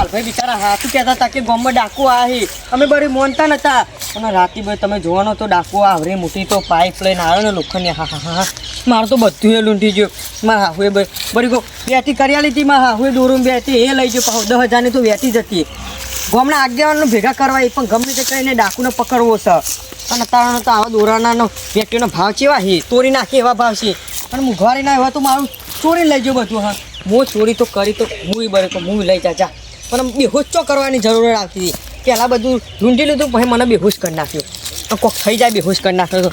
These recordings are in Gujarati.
લાલભાઈ બિચારા હાથું કહેતા હતા કે ગામમાં ડાકુ આવે અમે બરી મોનતા નતા અને રાતી ભાઈ તમે જોવાનો તો ડાકુ આવરે મોટી તો પાઇપ લઈને આવ્યો ને લોખંડની હા મારું તો બધું એ લૂંટી ગયો મારા હાહુએ બરી ગો વેટી કરી લીધી મારા હાહુએ દોરું વેટી એ લઈ ગયો પાછો 10,000ની તો વેટી જતી ગામના આગેવાનો ભેગા કરવા એ પણ ગમે તે કરીને ડાકુને પકડવો છે અને તારનો તો આવા દોરાનાનો વેટીનો ભાવ કેવા છે તોડી નાખી એવા ભાવ છે અને મુઘવારી ના એવા તો મારું ચોરી લઈ ગયો બધું હા હું ચોરી તો કરી તો હું બરે તો હું લઈ જા પણ બેહોશ ચો કરવાની જરૂર આવતી હતી પહેલાં બધું લૂંટી લીધું પછી મને બેહોશ કરી નાખ્યો કોક થઈ જાય બેહોશ કરી નાખ્યો તો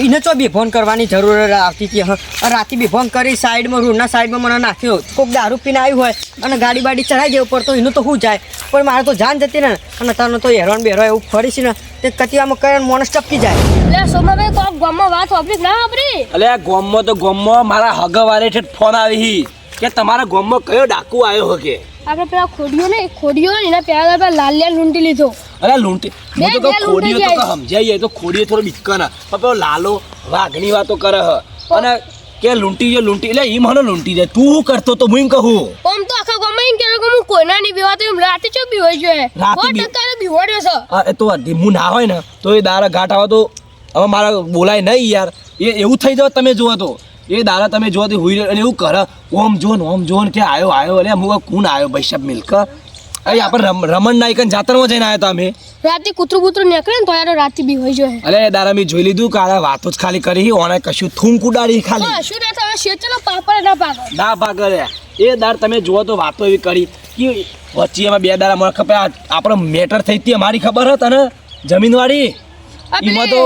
એને ચો બેભોન કરવાની જરૂર આવતી હતી હા રાતે બેભોન કરી સાઈડમાં રૂડના સાઈડમાં મને નાખ્યો કોક દારૂ પીને આવ્યું હોય અને ગાડી બાડી ચડાવી દેવું પડતો એનું તો શું જાય પણ મારે તો જાન જતી ને અને તને તો હેરોન બેરો એવું ફરી છે ને તે કતિયામાં કરીને માણસ ટપકી જાય એટલે સોમાભાઈ કોક ગામમાં વાત વાપરી ના વાપરી અલે આ ગામમાં તો ગામમાં મારા હગવારે છે ફોન આવી કે તમારા ગામમાં કયો ડાકુ આવ્યો કે આપણે પેલા ખોડિયો ને એના પેલા લાલિયા લૂંટી લીધો અરે લૂંટી હું તો ખોડીઓ તો સમજાય તો ખોડીએ થોડો બીકના પણ પેલો લાલો વાઘની વાતો કરે અને કે લૂંટી એટલે એ મને લૂંટી જાય તું શું કરતો તો હું કહું ઓમ તો આખા ગામમાં એમ કે હું કોઈના નહીં બીવાતો એમ રાતે ચો બીવાય છે રાતે બીવાડ્યો છે એ તો હું ના હોય ને તો એ દારા ઘાટ આવે તો હવે મારા બોલાય નહીં યાર એ એવું થઈ જાવ તમે જુઓ તો એ દારા તમે જો હુઈ અને એવું કરે ઓમ જોન કે આવ્યો એટલે હું કોણ આવ્યો ભાઈ સાહેબ મિલ્ક અરે આપણે રમણ નાયકન જાતરમાં જઈને આવ્યા હતા અમે રાતે કૂતરું નીકળે ને તો યાર રાતે બી હોય જોઈએ અરે દારા મેં જોઈ લીધું કે આ વાતો જ ખાલી કરી ઓને કશું થૂંક ઉડાડી ખાલી શું ના થાય શેચનો પાપડ ના ભાગે એ દાર તમે જુઓ તો વાતો એવી કરી કે વચ્ચે એમાં બે દારા મને ખબર આપણે મેટર થઈ હતી અમારી ખબર હતી ને જમીનવાળી એમાં તો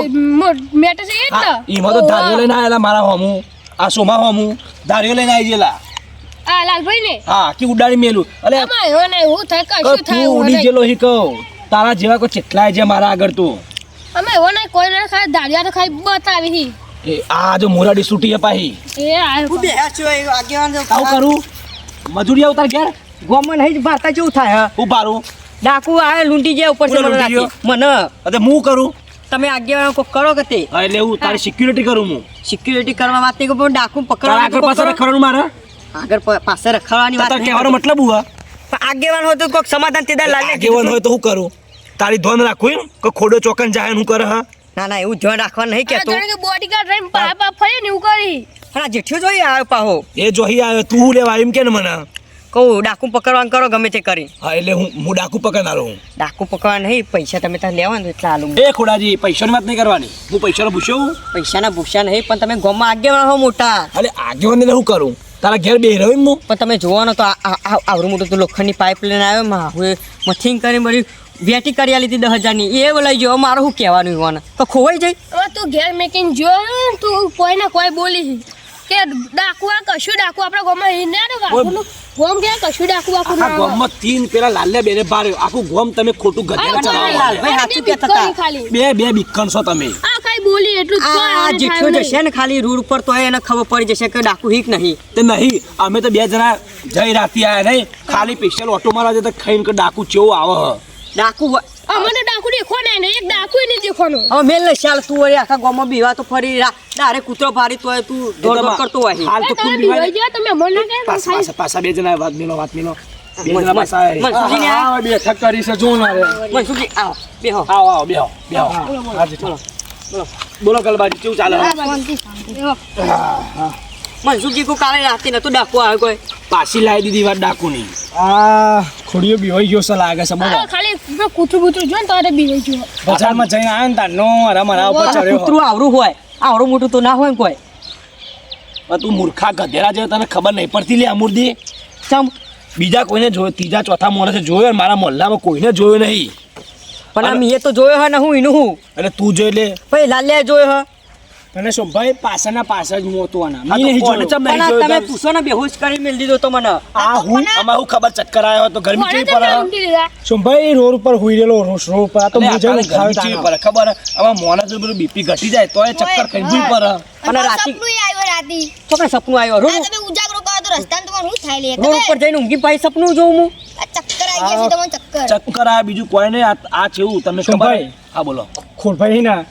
મેટર છે એટલે એમાં તો ધારીઓ લઈને આવેલા મારા હોમું આ સોમા હોમું ધારીઓ લઈને આવી ગયેલા આ લાલભાઈ ને હા કે ઉડાડી મેલું અલે અમાય હો ને હું થાય કશું થાય તું ઉડી ગયેલો હી કહું તારા જેવા કોઈ ચેટલાય છે મારા આગળ તું અમે હો ને કોઈ ના ખાય દાડિયા તો ખાઈ બતાવી એ આ જો મોરાડી સૂટી અપાહી એ આ હું બે છો આગેવાન આવું કરું મજૂરી આવતા ઘેર ગામમાં નહીં જ વાર્તા કેવું થાય હું પારું ડાકુ આવે લૂંટી જાય ઉપર મને અરે હું કરું તમે આગેવાનો કોક કરો કે તે એટલે હું તારી સિક્યુરિટી કરું હું સિક્યુરિટી કરવા વાત નહીં પણ ડાકુ આગળ પકડવા પાછળ રખડવાનું મારે આગળ પાસે રખડવાની વાત તાર કહેવાનો મતલબ હું આગેવાન હોય તો કોક સમાધાન તે લાલે આગેવાન હોય તો હું કરું તારી ધોન રાખું કે ખોડો ચોકન જાય હું કરે હા ના એવું ધ્યાન રાખવાનું નહીં કેતો કે બોડીગાર્ડ રહીને પાપા ફરી ને એવું કરી હા જેઠ્યો જોઈ આવ્યો પાહો એ જોઈ આવ્યો તું લેવા એમ કે ને મને કહું ડાકુ પકડવાનું કરો ગમે તે કરી હા એટલે હું ડાકુ પકડનારો હું ડાકુ પકડવા નહીં પૈસા તમે ત્યાં લેવાનું એટલે આલું એ ખોડાજી પૈસાની વાત નહીં કરવાની હું પૈસાનો પૂછ્યો પૈસાના ભૂસ્યા નહીં પણ તમે ગામમાં આગેવાન હો મોટા એટલે આગેવાનને શું કરું તારા ઘેર બે રહ્યો હું પણ તમે જોવાનો તો આવડું મોટું તો લોખંડની પાઇપ લઈને આવ્યો માં હવે મથિંગ કરી બધી વેટી કરી લીધી 10,000ની એ લઈ ગયો મારે શું કહેવાનું હોવાને તો ખોવાઈ જાય હવે તું ઘેર મેકીને જો તું કોઈ ના કોઈ બોલી કે ડાકુ આ કશું ડાકુ આપણા ગામમાં હિને ને વાકુનું ગોમ કે કશું ડાકુ આખું આખા ગામમાં તીન પેલા લાલ્યા બેને બાર્યો આખું ગામ તમે ખોટું ગધેડા ચલાવો ભાઈ હાચું કહેતા હતા બે બીકણ છો તમે આ કઈ બોલી એટલું આ જેઠ્યો જશે ને ખાલી રોડ ઉપર તો એને ખબર પડી જશે કે ડાકુ હીક નહીં તે નહીં અમે તો બે જણા જઈ રાતી આયા નહીં ખાલી સ્પેશિયલ ઓટો મારવા જતા ખાઈને કે ડાકુ ચેવો આવે ડાકુ અમને ડાકુ દેખો ને એક ડાકુ નહીં દેખવાનો હવે મેલ ને શાલ તું વળી આખા ગામમાં બીવા તો ફરી ડારે કૂતરો ભારી તો તું દોડ કરતો હોય હાલ તો તમે બીવાઈ ગયા તમે મને કે પાછા બે જણા વાત મેલો બે જણા પાછા મનસુખજી આવો બે ઠક કરી છે જો ના રે મનસુખજી આવો બેહો આવો બેહો હાજી બોલો બોલો ગલબાજી કેવું ચાલે મનસુખજી કો કાલે રાતે નતો ડાકુ આવે કોઈ પાછી લાવી દીધી વાત ડાકુની આ ખોડીઓ બીવાઈ ગયો છે લાગે છે બોલો ખાલી કૂતરું જો ને તારે બીવાઈ ગયો બજારમાં જઈને આવ્યો ને તાર નો મારા ઉપર ચડ્યો કૂતરું આવરું હોય આવડું મોટું તો ના હોય ને કોઈ તું મૂર્ખા ગધેડા જેવો તને ખબર નહીં પડતી લે અમૂર્દી ચમ બીજા કોઈને જોયો ત્રીજા ચોથા માણસે જોયો ને મારા મોહલ્લામાં કોઈને જોયો નહીં પણ આમ એ તો જોયો હે ને હું એનું હું એટલે તું જોઈ લે ભાઈ લાલ્યા જોયો હે અને સોમભાઈ પાછળના પાછળ જ મોતવાના તમે પૂછો ને બેહોશ કરી મેલ દીધો તો મને આ હું આમાં હું ખબર ચક્કર આવ્યો તો ગરમી કેવી પડે સોમભાઈ રોડ ઉપર હુઈ રહેલો રોડ ઉપર આ તો મુજબ ગરમી કેવી પડે ખબર આમાં મોના જો બધું બીપી ઘટી જાય તો એ ચક્કર ખાઈ પડે અને રાતી સપનું આવ્યો રાતી છોકરા સપનું આવ્યો રોડ તમે ઉજાગરો કરો તો રસ્તામાં તમારું શું થાય લે રોડ ઉપર જઈને ઊંઘી પાઈ સપનું જોઉં હું ચક્કર આવી ગયા છે તમને ચક્કર ચક્કર આ બીજું કોઈ નહીં આ છે એવું તમે ખબર સોમભાઈ. હા બોલો ખોડભાઈ ના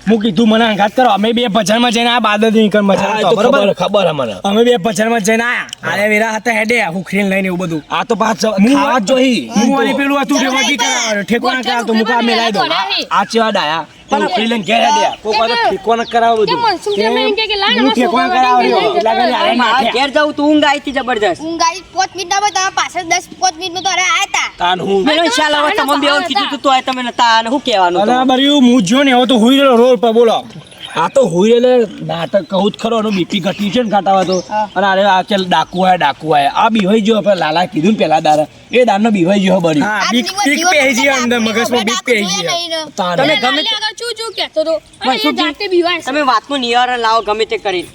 હું કીધું મને અંગાત કરો અમે બે ભજનમાં જઈને આ બાદ નીકળ હા, મજા એ તો બરોબર ખબર હે મને. અમે બે ભજનમાં જઈને આયા આરે વેરા હતા હેડે હુખરીને લઈને એવું બધું આ તો પાછ ખાવા જ જોઈ હું વાળી પેલું હતું તે વગી કરાવવાનું ઠેકવાના કરાવતો મુકા અમે લાવી દઉં આ ચેવા ડાયા પણ ફ્રીલેન્સ ઘેર હેડ્યા કોઈ પાસે ઠીકવાના કરાવો કે બધું મનસુખ કે મેં કે લાય હું ઠેકવાના કરાવ્યો એટલા ઘડી આરે ના મારા ઘેર જાઉં તું ઊંઘ આવી હતી જબરજસ્ત ઊંઘ આવી 5 મિનિટમાં તમે પાછળ 10-5 મિનિટમાં તો અરે આયા તા તાન હું મેં શાલ હવે તમે બે કીધું તું તો આ તમે નતા અને શું કહેવાનું અરે હતું? બર્યું હું જો ને હવે તો હુઈ રહ્યો રોડ પર બોલો આ તો હોય એટલે નાટક કહું જ ખરો એનું બીપી ઘટી છે ને ઘટાવા તો અને અરે આ કે ડાકુ આયા આ બીવાઈ ગયો આપણે લાલા કીધું ને પેલા દારા એ દારનો બીવાઈ ગયો બળી હા આ બીક દિવસ બીક પહેરી ગઈ અંદર આપણે મગજમાં બીક પહેરી ગઈ નહીં ને. તાન તમે તમે ગમે ગમે આગળ ચૂ કહેતો તો અને એ મનસુખજી, જાતે બીવાય છે તમે વાતનું નિવારણ લાવો ગમે તે કરી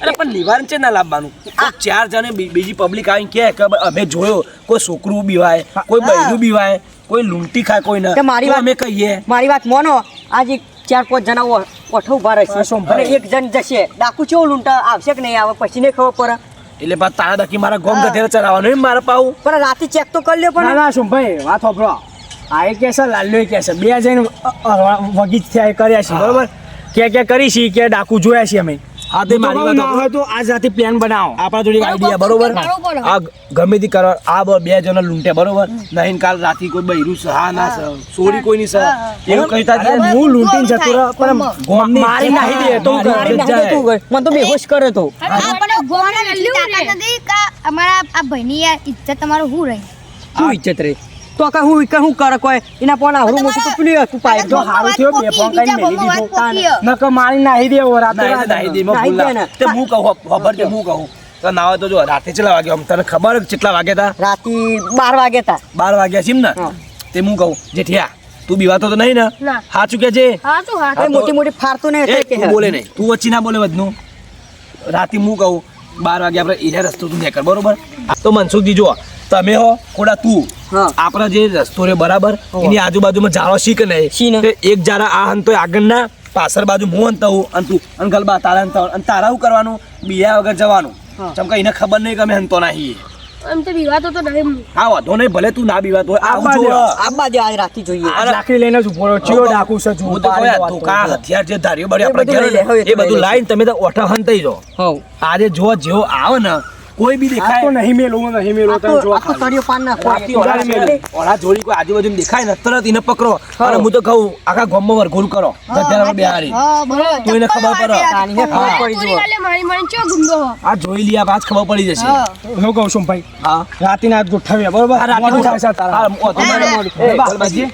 અરે પણ નિવારણ છે ના લાવવાનું કોઈ ચાર જણે બીજી પબ્લિક આવીને કહે કે અમે જોયો કોઈ છોકરું બીવાય કોઈ બૈરું બીવાય કોઈ લૂંટી ખાય કોઈ કે મારી ના વાત- અમે કહીએ મારી વાત મોનો આજે 4-5 જણા ઓઠો ઉભા રહેશે હા, સોમભાઈ. અને એક જણ જશે ડાકુ ચેવું લૂંટા આવશે કે નહીં આવે પછી નહીં ખબર પડે એટલે પાછા તારા દકી મારા ગોમ ગધેડા ચરાવવાનું એમ મારા પાવું પણ રાતે ચેક તો કરી લ્યો ના પણ ના શું ભાઈ વાત હોભળો આ એ કેસે લાલ્યો કે છે બે જઈને વગી જ થયા કર્યા છે બરોબર કે કરી છે કે ડાકુ જોયા છે અમે હા તે મારી વાત ના હોય તો આજ રાતે પ્લાન બનાવો આપણા જોડે આઈડિયા બરોબર બરોબર. આ ગમે તે કરવા આ બે જણા લૂંટે બરોબર નહીં કાલ રાતી કોઈ બૈરું છે હા ના છે સોરી કોઈ ની છે એવું કહી તા અરે હું લૂંટીને જતો રહ્યો પણ ગોમની મારી નાહી દે તો હું મારી કરું. નાખે તું ગઈ. મને તો બેહોશ કરે તો આપણે ગોવાના એટલી તાકાત નથી કે અમારા આ ભાઈની યાર ઇજ્જત તમારું હું રહી શું ઈચ્છત રે તો હું કરે કોઈ એના પણ આવડું મોટું તો પેલું હતું પાઇપ જો હારું થયો બે ફોન કરીને મેલી દીધો નકર મારી નાહી દે ઓ રાતે નાહી દે, નાહી દે, એમાં નાહી ભૂલ દે ના. ને. તે હું કહું ખબર છે હું કહું તો નાવા તો જો રાતે કેટલા વાગ્યા આમ તને ખબર છે કેટલા વાગ્યા તા રાતે 12 વાગે તા 12 વાગ્યા છે એમ ને હા. તે હું કહું જેઠિયા તું બીવાતો તો નહીં ને ના. સાચું કે છે હા તો હા હવે મોટી મોટી ફાડતો નહીં એ, થાય કે તું બોલે નહીં તું વચ્ચે ના બોલે વધનું રાતે હું કહું 12 વાગે આપણે એરિયા રસ્તો તું દેખ બરોબર તો મનસુખજી જો તમે હો ખોડા તું હા. આપણા જે રસ્તો રે બરાબર એની આજુબાજુમાં ઝાડો શીખ શી ને? નહીં તે એક ઝાડા આ હંતો આગળના પાછળ બાજુ હું અંત હું અને તું અને ગલબા તારા અંત અને તારા શું કરવાનું બીયા વગર જવાનું હા. ચમકા એને ખબર નહીં કે અમે હંતો નહીં એમ તો બીવાતો તો નહીં આ વાંધો નહીં ભલે તું ના બીવાતો હોય આવું આવા જો દે. આબા દે આજ રાતે જોઈએ આ લાકડી લઈને જ ઉભો રહ્યો ચિયો ડાકુ છે જો હું તો કહું યાર, ધોકા હથિયાર જે ધાર્યો બળ્યો એ બધું આપણે લઈ લે, હવે ઘેર એ તો લઈ બધું લે. લાઈન તમે તો ઓઠા હંતાઈ જો હવ આજે જો જેવો આવે ને કોઈ બી આ તો દેખાય નહીં મેલું નહીં મેલું તમે જો આખો તળિયો પાન નાખો રાતી ઓળા જોડી કોઈ આજુબાજુ દેખાય ને તરત એને પકડો અને હું તો કહું આખા ગામમાં વરઘોડું કરો ગધેડામાં બેહાડી હા બરોબર તો એને ખબર પડે. તાનીને ખબર પડી ચોરી જુઓ. વાલે મારી મારી ચો ગુંડો હો આ જોઈ લ્યા પાછ ખબર પડી જશે હું કહું છું ભાઈ હા રાતીના આજ ગોઠવ્યા બરોબર આ રાતે મોડું થાય છે તારા. હા, મોં તો મારે મોડું. એ, ગલબાજી.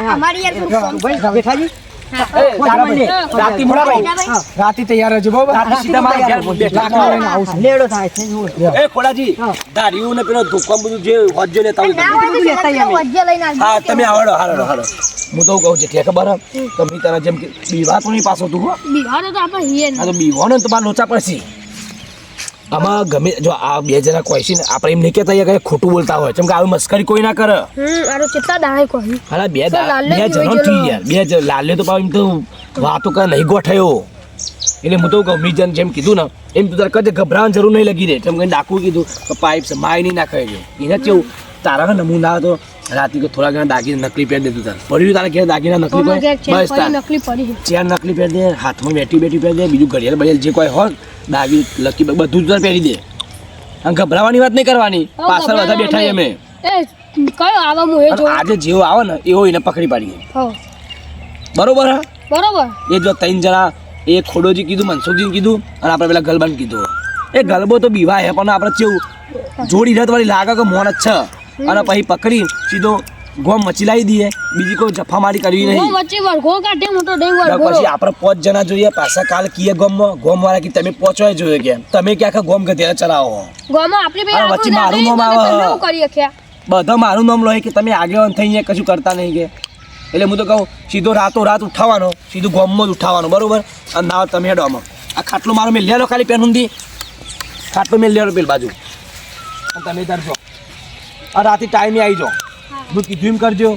અમારી યાર પેલું ફોન ભાઈ બેઠાજી એ, તારા ભાઈ, રાતે મોડા ભાઈ. હા, રાતે તૈયાર રહેજો બરોબર રાતે સીધા મારા ઘેર બેઠા. લાકડી લઈને આવું છું. લેડો થાય છે જુઓ. એ ખોડાજી ધાર્યું ને પેલો ધોકામ બધું જે હોજો લેતા હોય ના તમે. હોય તો શેના વજ્જે લઈને આવજો. હા તમે આવડો હાલો હાલો હું તો કહું છે ખબર હે? તમે તારા જેમ કે બીવા તો નહીં પાછો તું હો. બીવાતો તો આપણે હિયે આ તો બીવાનો ને તો બાર લોચા પડશે આમાં ગમે જો આ બે જણા કોઈ છે ને આપણે એમ નહીં કહેતા કે ખોટું બોલતા હોય કેમ કે આવી મસ્કરી કોઈ ના કરે આરો કેટલા દાડે કહ્યું હાલા બે તો લાલે બે જોઈ જણો થઈ ગયેલો. ગયા બે લાલે તો પાછું એમ તો વાતો કરે નહીં ગોઠાયો એટલે હું તો કહું મીજન જેમ કીધું ને એમ તું તારે કદે ગભરાવાની જરૂર નહીં લગી દે કેમ કે ડાકું કીધું કે પાઇપ છે માય નહીં નાખાય છે એને કેવું તારા નમૂના તો રાતે કે થોડા ઘણા દાગીને નકલી પહેરી દેતું તારે પડ્યું તારા ઘેર દાગીના નકલી અમારા ઘેર પહેરી બસ ચેન તાર નકલી પડી ચેર નકલી પહેરી દે હાથમાં બેટી પહેરી દે બીજું ઘડિયાળ બડિયાળ જે કોઈ હોય દાગી લકી બધું જ તારે પહેરી દે અને ગભરાવાની વાત નહીં કરવાની પાછળ બધા બેઠા છીએ અમે એ કયો આવા મુહે જો અને આજે જેવો આવે ને એવો એને પકડી પાડીએ હો બરોબર હા બરોબર એ જો ત્રણ જણા એ ખોડોજી કીધું મનસુખજી કીધું અને આપણે પેલા ગલબાન કીધું એ ગલબો તો બીવા હે પણ આપણે કેવું જોડી રથ વાળી લાગે કે મોન જ છે અને પછી પકડી સીધો ગોમ મચીલાવી દઈએ બીજી કોઈ જફામારી કરવી ગો નહીં વચ્ચે વરઘો કાઢે મોટો ડેંગ અને વરઘો પછી આપણે 5 જણા જોઈએ પાછા કાલ કીએ ગોમમાં ગોમ વાળા કે તમે પહોંચવાય જોઈએ કે તમે કે આખા ગોમ ગધેડા ચલાવો ગોમાં આપણી બે આ વચ્ચે મારું નામ આવે. શું કરી શક્યા બધા મારું નામ લો કે તમે આગેવાન થઈને કશું કરતા નહીં કે એટલે હું તો કહું સીધો રાતો રાત ઉઠાવવાનો સીધું ગોમમાં જ ઉઠાવવાનું બરોબર અને ના તમે હેડો આમાં આ ખાટલો મારો મેં લેલો ખાલી પેન ઊંધી ખાટલો મેં લેલો પેલી બાજુ અને તમે ધરજો આ રાતે ટાઈમે આવી જાઓ હું કીધું એમ કરજો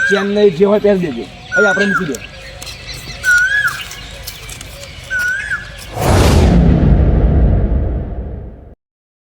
ચેન નહીં જે હોય પહેરી દેજો અહીં આપણે મૂકી દો